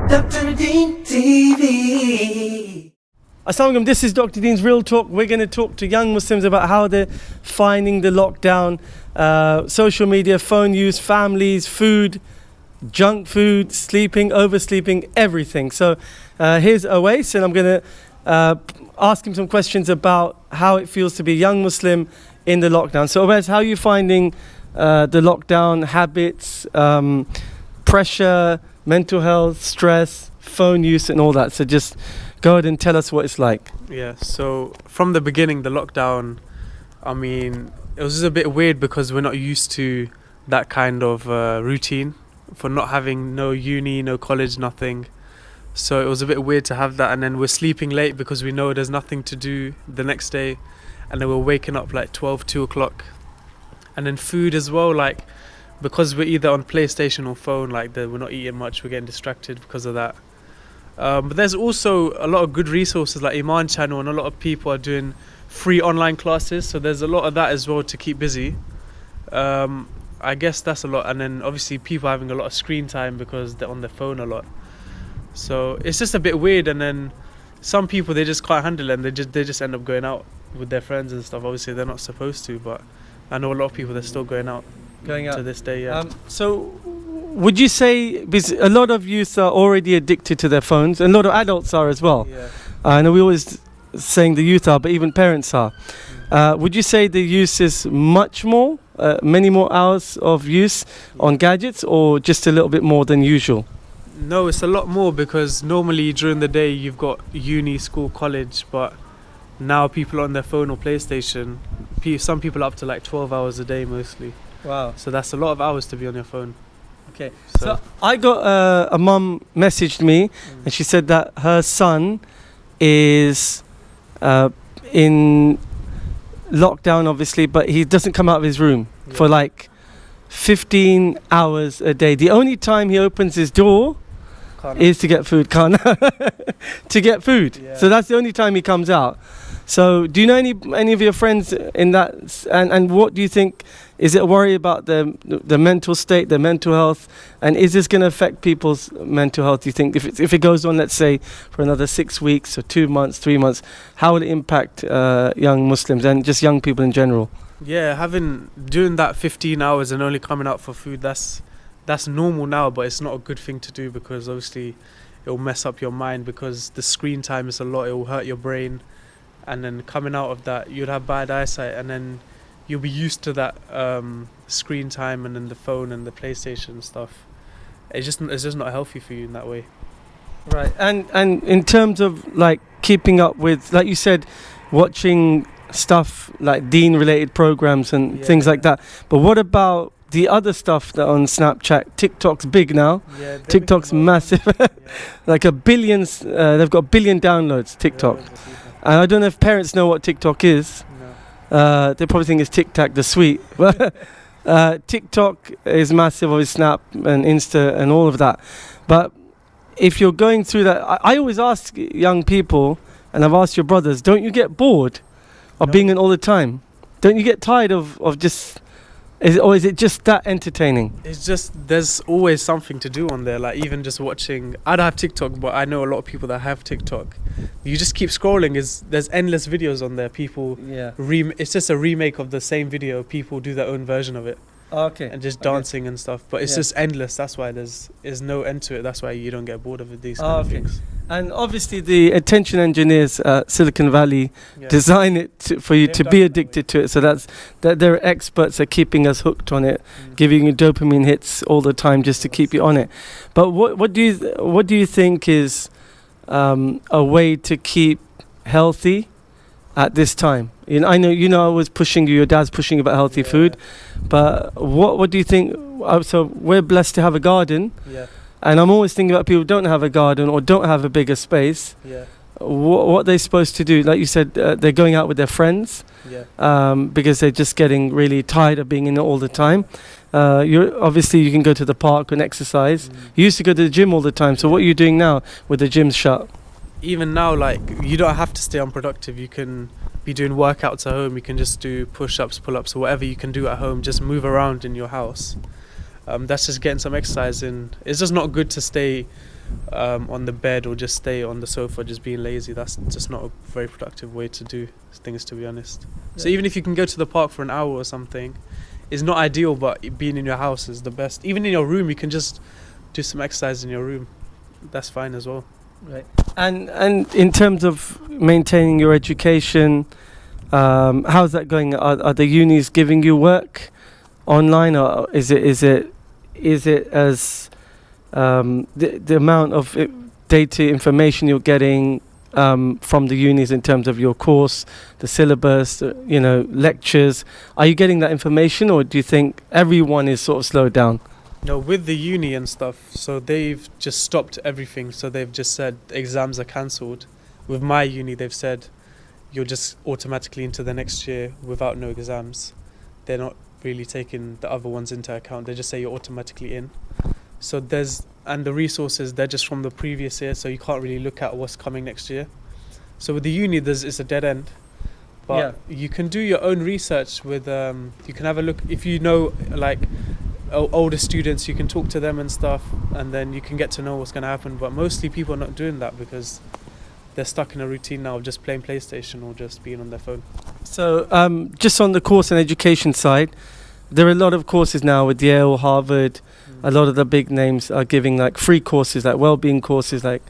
Dr. Deen TV. Assalamualaikum, this is Dr. Deen's Real Talk. We're going to talk to young Muslims about how they're finding the lockdown, social media, phone use, families, food, junk food, sleeping, oversleeping, everything. So here's Awais, and I'm going to ask him some questions about how it feels to be a young Muslim in the lockdown. So Awais, how are you finding the lockdown, habits, pressure, mental health, stress, phone use and all that? So just go ahead and tell us what it's like. Yeah, so from the beginning, the lockdown, I mean, it was just a bit weird because we're not used to that kind of routine for not having no uni, no college, nothing. So it was a bit weird to have that, and then we're sleeping late because we know there's nothing to do the next day, and then we're waking up like 2 o'clock. And then food as well, like, because we're either on PlayStation or phone, like we're not eating much, we're getting distracted because of that. But there's also a lot of good resources like Iman Channel, and a lot of people are doing free online classes, so there's a lot of that as well to keep busy. I guess that's a lot, and then obviously people having a lot of screen time because they're on their phone a lot. So it's just a bit weird, and then some people, they just can't handle it, and they just end up going out with their friends and stuff. Obviously they're not supposed to, but I know a lot of people, they're still going out to this day. Yeah. So would you say, because a lot of youth are already addicted to their phones, and a lot of adults are as well. Yeah. I know we always saying the youth are, but even parents are. Would you say the use is much more, many more hours of use on gadgets, or just a little bit more than usual? No, it's a lot more, because normally during the day you've got uni, school, college, but now people are on their phone or PlayStation. Some people are up to like 12 hours a day mostly. Wow. So that's a lot of hours to be on your phone. Okay. So I got a mum messaged me, and she said that her son is in lockdown, obviously, but he doesn't come out of his room for like 15 hours a day. The only time he opens his door is to get food. To get food. Yeah. So that's the only time he comes out. So do you know any of your friends in that, and what do you think? Is it a worry about the mental state, the mental health, and is this going to affect people's mental health, do you think? If it goes on, let's say, for another 6 weeks or 2 months, 3 months, how will it impact young Muslims and just young people in general? Yeah, doing that 15 hours and only coming out for food, that's normal now, but it's not a good thing to do, because obviously it will mess up your mind, because the screen time is a lot, it will hurt your brain, and then coming out of that you'd have bad eyesight, and then you'll be used to that screen time, and then the phone and the PlayStation and stuff. It's just not healthy for you in that way. Right. And in terms of like keeping up with, like you said, watching stuff like Deen related programs and things like that, but what about the other stuff that on Snapchat? TikTok's big now. Yeah, TikTok's massive. Like a billion, they've got 1 billion downloads, TikTok. And I don't know if parents know what TikTok is. No. They probably think it's Tic Tac the sweet. TikTok is massive with Snap and Insta and all of that. But if you're going through that, I always ask young people, and I've asked your brothers, don't you get bored of being in all the time? Don't you get tired of just... Is it just that entertaining? It's just, there's always something to do on there. Like even just watching, I don't have TikTok, but I know a lot of people that have TikTok. You just keep scrolling. There's endless videos on there. People, it's just a remake of the same video. People do their own version of it. Okay. And just dancing and stuff. But it's just endless. That's why there's no end to it. That's why you don't get bored of these kind of things. And obviously the attention engineers at Silicon Valley design it for you to be addicted to it. So that they're experts at keeping us hooked on it, giving you dopamine hits all the time just to keep you on it. But what do you think is a way to keep healthy at this time? I know I was pushing you, your dad's pushing you about healthy food, but what do you think? So we're blessed to have a garden. Yeah. And I'm always thinking about people who don't have a garden or don't have a bigger space. Yeah. What they're supposed to do? Like you said, they're going out with their friends. Yeah. Because they're just getting really tired of being in it all the time. You can go to the park and exercise. You used to go to the gym all the time. So what are you doing now with the gyms shut? Even now, like, you don't have to stay unproductive. You can be doing workouts at home. You can just do push-ups, pull-ups, or whatever you can do at home. Just move around in your house. That's just getting some exercise in. It's just not good to stay on the bed or just stay on the sofa just being lazy. That's just not a very productive way to do things, to be honest. So Yeah. even if you can go to the park for an hour or something, it's not ideal, but being in your house is the best. Even in your room, you can just do some exercise in your room. That's fine as well. Right. And in terms of maintaining your education, how's that going? Are the unis giving you work online, or is it as the amount of data information you're getting from the unis in terms of your course, the syllabus, lectures? Are you getting that information, or do you think everyone is sort of slowed down? No, with the uni and stuff, so they've just stopped everything. So they've just said exams are cancelled. With my uni, they've said you're just automatically into the next year without no exams. They're not really taking the other ones into account. They just say you're automatically in. So and the resources, they're just from the previous year, so you can't really look at what's coming next year. So with the uni, it's a dead end. But you can do your own research with, you can have a look, if you know, like, older students, you can talk to them and stuff, and then you can get to know what's going to happen. But mostly people are not doing that because they're stuck in a routine now of just playing PlayStation or just being on their phone. So just on the course and education side, there are a lot of courses now with Yale, Harvard. A lot of the big names are giving like free courses, like well-being courses, like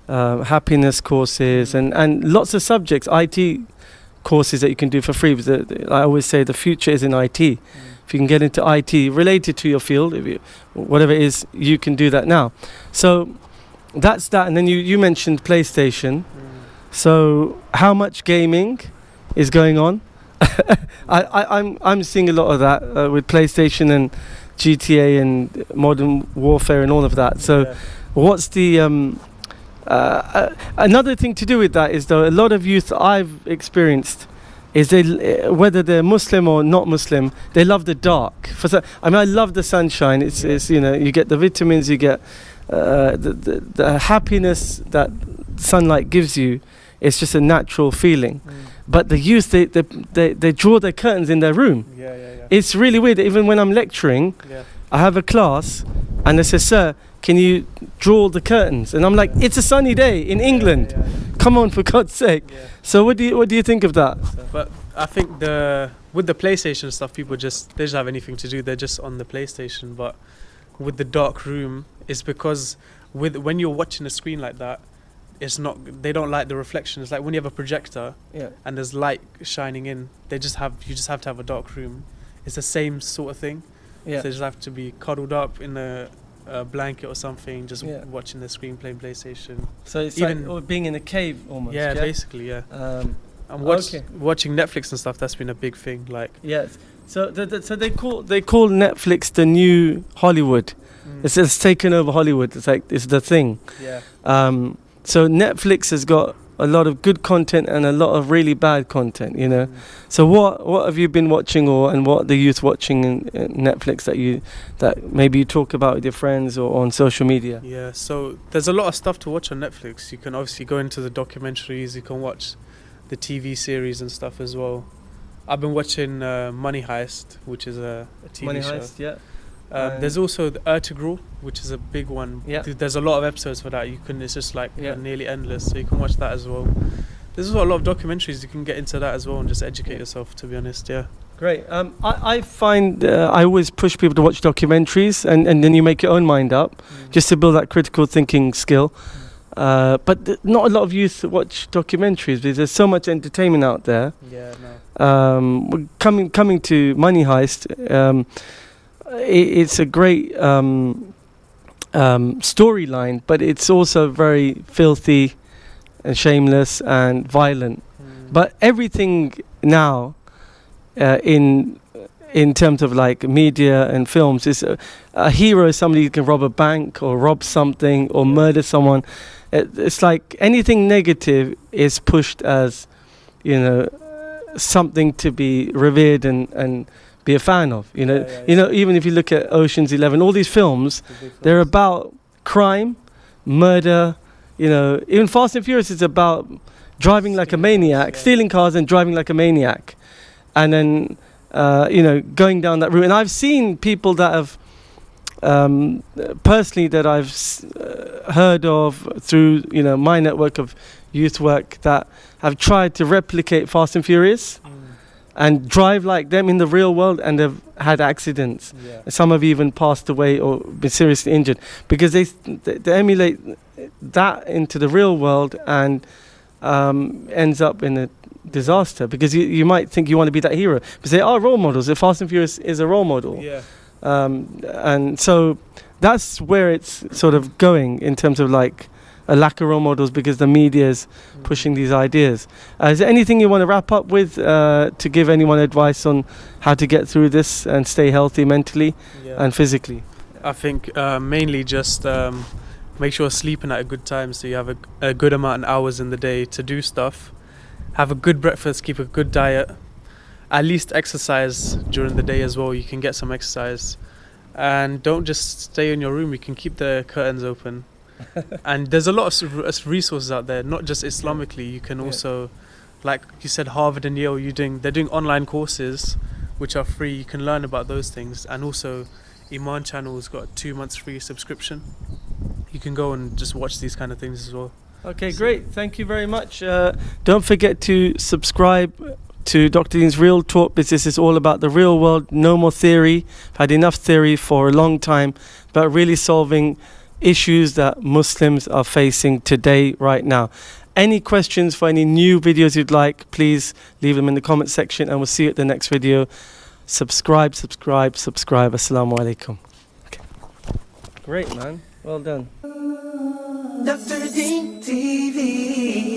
happiness courses, and lots of subjects, IT courses that you can do for free. Because I always say the future is in IT. If you can get into IT related to your field, whatever it is, you can do that now. So that's that. And then you mentioned PlayStation. So how much gaming is going on? I'm seeing a lot of that with PlayStation and GTA and Modern Warfare and all of that. So what's the another thing to do with that is, though, a lot of youth I've experienced is they, whether they're Muslim or not Muslim, they love the dark. I love the sunshine. It's you get the vitamins, you get the happiness that sunlight gives you. It's just a natural feeling. But the youth, they draw their curtains in their room. It's really weird. Even when I'm lecturing, I have a class, and they say, "Sir, can you draw the curtains?" And I'm like, "It's a sunny day in England. Come on, for God's sake." So what do you think of that? But I think with the PlayStation stuff, people they just have anything to do. They're just on the PlayStation. But with the dark room, it's because when you're watching a screen like that, they don't like the reflection. It's like when you have a projector and there's light shining in, you just have to have a dark room. It's the same sort of thing. So you just have to be cuddled up in a blanket or something, just watching the screen, playing PlayStation. So it's like being in a cave almost. Yeah, basically, And watching Netflix and stuff, that's been a big thing. Like So they call Netflix the new Hollywood. It's taken over Hollywood. It's like it's the thing. So Netflix has got a lot of good content and a lot of really bad content, So what have you been watching, and what are the youth watching in Netflix that maybe you talk about with your friends or on social media? Yeah, so there's a lot of stuff to watch on Netflix. You can obviously go into the documentaries, you can watch the TV series and stuff as well. I've been watching Money Heist, which is a TV Money show. Heist, There's also the Ertugrul, which is a big one. There's a lot of episodes for that. It's just like nearly endless, so you can watch that as well. There's also a lot of documentaries. You can get into that as well and just educate yourself, to be honest. Great. I find I always push people to watch documentaries, and then you make your own mind up just to build that critical thinking skill. But not a lot of youth watch documentaries because there's so much entertainment out there. Coming to Money Heist, it's a great storyline, but it's also very filthy and shameless and violent. But everything now in terms of like media and films is a hero is somebody who can rob a bank or rob something or murder someone. It's like anything negative is pushed as something to be revered and be a fan of, even if you look at Ocean's 11, all these films, they're about crime, murder, even Fast and Furious is about driving like a maniac, stealing cars and driving like a maniac, and then going down that route. And I've seen people that have personally that I've heard of through my network of youth work that have tried to replicate Fast and Furious and drive like them in the real world and have had accidents. Yeah. Some have even passed away or been seriously injured because they emulate that into the real world and ends up in a disaster because you might think you want to be that hero, but they are role models. The Fast and Furious is a role model. Yeah. And so that's where it's sort of going in terms of like a lack of role models because the media is pushing these ideas. Is there anything you want to wrap up with to give anyone advice on how to get through this and stay healthy mentally and physically? I think mainly just make sure you're sleeping at a good time so you have a good amount of hours in the day to do stuff. Have a good breakfast, keep a good diet. At least exercise during the day as well. You can get some exercise. And don't just stay in your room. You can keep the curtains open. And there's a lot of resources out there, not just Islamically. You can also, like you said, Harvard and Yale, they're doing online courses which are free. You can learn about those things. And also, Iman Channel's got 2 months free subscription. You can go and just watch these kind of things as well. Okay, great. Thank you very much. Don't forget to subscribe to Dr. Dean's Real Talk Business. Is all about the real world, no more theory. I've had enough theory for a long time, but really solving issues that Muslims are facing today, right now. Any questions for any new videos you'd like, please leave them in the comment section and we'll see you at the next video. Subscribe. Assalamu alaikum. Okay. Great, man. Well done. Dr. Dean TV.